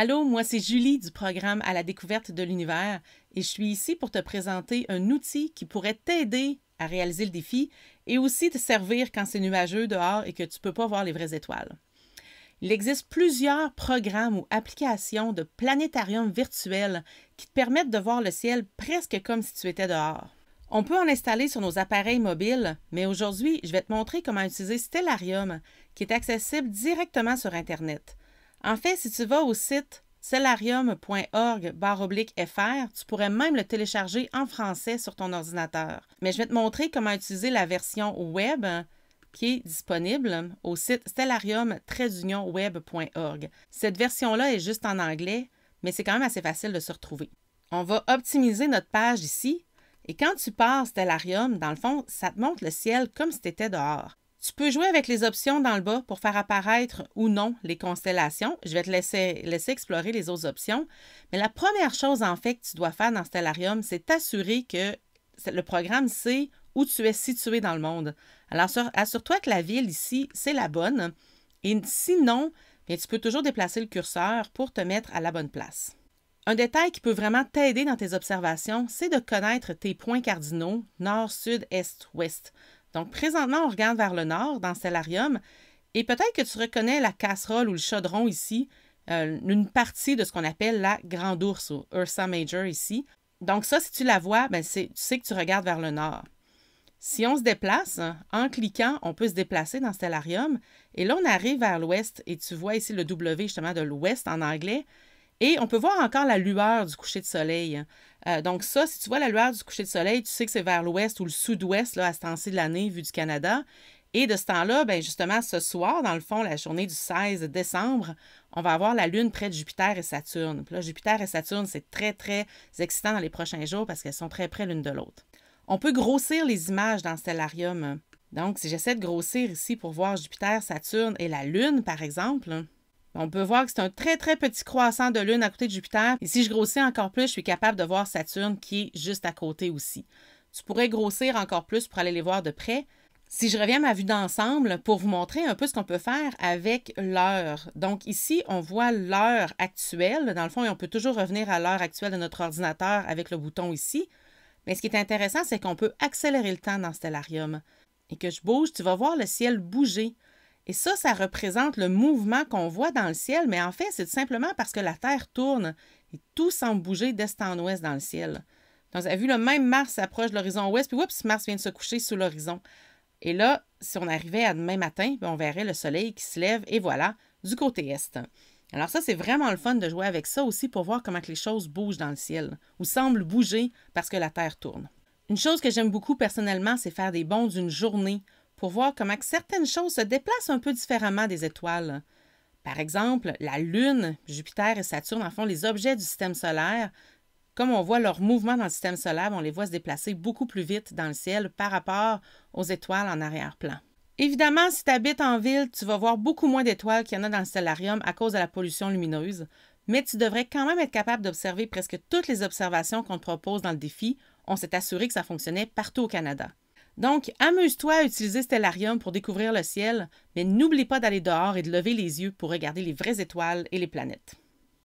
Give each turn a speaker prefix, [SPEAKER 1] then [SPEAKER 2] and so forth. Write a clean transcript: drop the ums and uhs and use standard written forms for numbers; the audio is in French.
[SPEAKER 1] Allô, moi c'est Julie du programme À la découverte de l'univers et je suis ici pour te présenter un outil qui pourrait t'aider à réaliser le défi et aussi te servir quand c'est nuageux dehors et que tu ne peux pas voir les vraies étoiles. Il existe plusieurs programmes ou applications de planétarium virtuel qui te permettent de voir le ciel presque comme si tu étais dehors. On peut en installer sur nos appareils mobiles, mais aujourd'hui, je vais te montrer comment utiliser Stellarium, qui est accessible directement sur Internet. En fait, si tu vas au site stellarium.org/fr, tu pourrais même le télécharger en français sur ton ordinateur. Mais je vais te montrer comment utiliser la version web qui est disponible au site stellarium-web.org. Cette version-là est juste en anglais, mais c'est quand même assez facile de se retrouver. On va optimiser notre page ici, et quand tu pars Stellarium, dans le fond, ça te montre le ciel comme si tu étais dehors. Tu peux jouer avec les options dans le bas pour faire apparaître ou non les constellations. Je vais te laisser explorer les autres options. Mais la première chose, en fait, que tu dois faire dans Stellarium, c'est t'assurer que le programme sait où tu es situé dans le monde. Alors, assure-toi que la ville ici, c'est la bonne. Et sinon, bien, tu peux toujours déplacer le curseur pour te mettre à la bonne place. Un détail qui peut vraiment t'aider dans tes observations, c'est de connaître tes points cardinaux nord, sud, est, ouest. Donc, présentement, on regarde vers le nord dans Stellarium et peut-être que tu reconnais la casserole ou le chaudron ici, une partie de ce qu'on appelle la Grande Ourse ou Ursa Major ici. Donc ça, si tu la vois, ben tu sais que tu regardes vers le nord. Si on se déplace, en cliquant, on peut se déplacer dans Stellarium et là, on arrive vers l'ouest et tu vois ici le W justement de l'ouest en anglais. Et on peut voir encore la lueur du coucher de soleil. Donc ça, si tu vois la lueur du coucher de soleil, tu sais que c'est vers l'ouest ou le sud-ouest à ce temps-ci de l'année, vu du Canada. Et de ce temps-là, bien justement, ce soir, dans le fond, la journée du 16 décembre, on va avoir la Lune près de Jupiter et Saturne. Puis là, Jupiter et Saturne, c'est très, très excitant dans les prochains jours parce qu'elles sont très près l'une de l'autre. On peut grossir les images dans Stellarium. Donc, si j'essaie de grossir ici pour voir Jupiter, Saturne et la Lune, par exemple, on peut voir que c'est un très, très petit croissant de Lune à côté de Jupiter. Et si je grossis encore plus, je suis capable de voir Saturne qui est juste à côté aussi. Tu pourrais grossir encore plus pour aller les voir de près. Si je reviens à ma vue d'ensemble, pour vous montrer un peu ce qu'on peut faire avec l'heure. Donc ici, on voit l'heure actuelle. Dans le fond, et on peut toujours revenir à l'heure actuelle de notre ordinateur avec le bouton ici. Mais ce qui est intéressant, c'est qu'on peut accélérer le temps dans Stellarium. Et que je bouge, tu vas voir le ciel bouger. Et ça représente le mouvement qu'on voit dans le ciel, mais en fait, c'est tout simplement parce que la Terre tourne et tout semble bouger d'est en ouest dans le ciel. Donc, vous avez vu, le même Mars s'approche de l'horizon ouest, puis oups, Mars vient de se coucher sous l'horizon. Et là, si on arrivait à demain matin, on verrait le soleil qui se lève, et voilà, du côté est. Alors ça, c'est vraiment le fun de jouer avec ça aussi pour voir comment que les choses bougent dans le ciel, ou semblent bouger parce que la Terre tourne. Une chose que j'aime beaucoup personnellement, c'est faire des bonds d'une journée, pour voir comment que certaines choses se déplacent un peu différemment des étoiles. Par exemple, la Lune, Jupiter et Saturne, en font les objets du système solaire. Comme on voit leur mouvement dans le système solaire, on les voit se déplacer beaucoup plus vite dans le ciel par rapport aux étoiles en arrière-plan. Évidemment, si tu habites en ville, tu vas voir beaucoup moins d'étoiles qu'il y en a dans le Stellarium à cause de la pollution lumineuse, mais tu devrais quand même être capable d'observer presque toutes les observations qu'on te propose dans le défi. On s'est assuré que ça fonctionnait partout au Canada. Donc, amuse-toi à utiliser Stellarium pour découvrir le ciel, mais n'oublie pas d'aller dehors et de lever les yeux pour regarder les vraies étoiles et les planètes.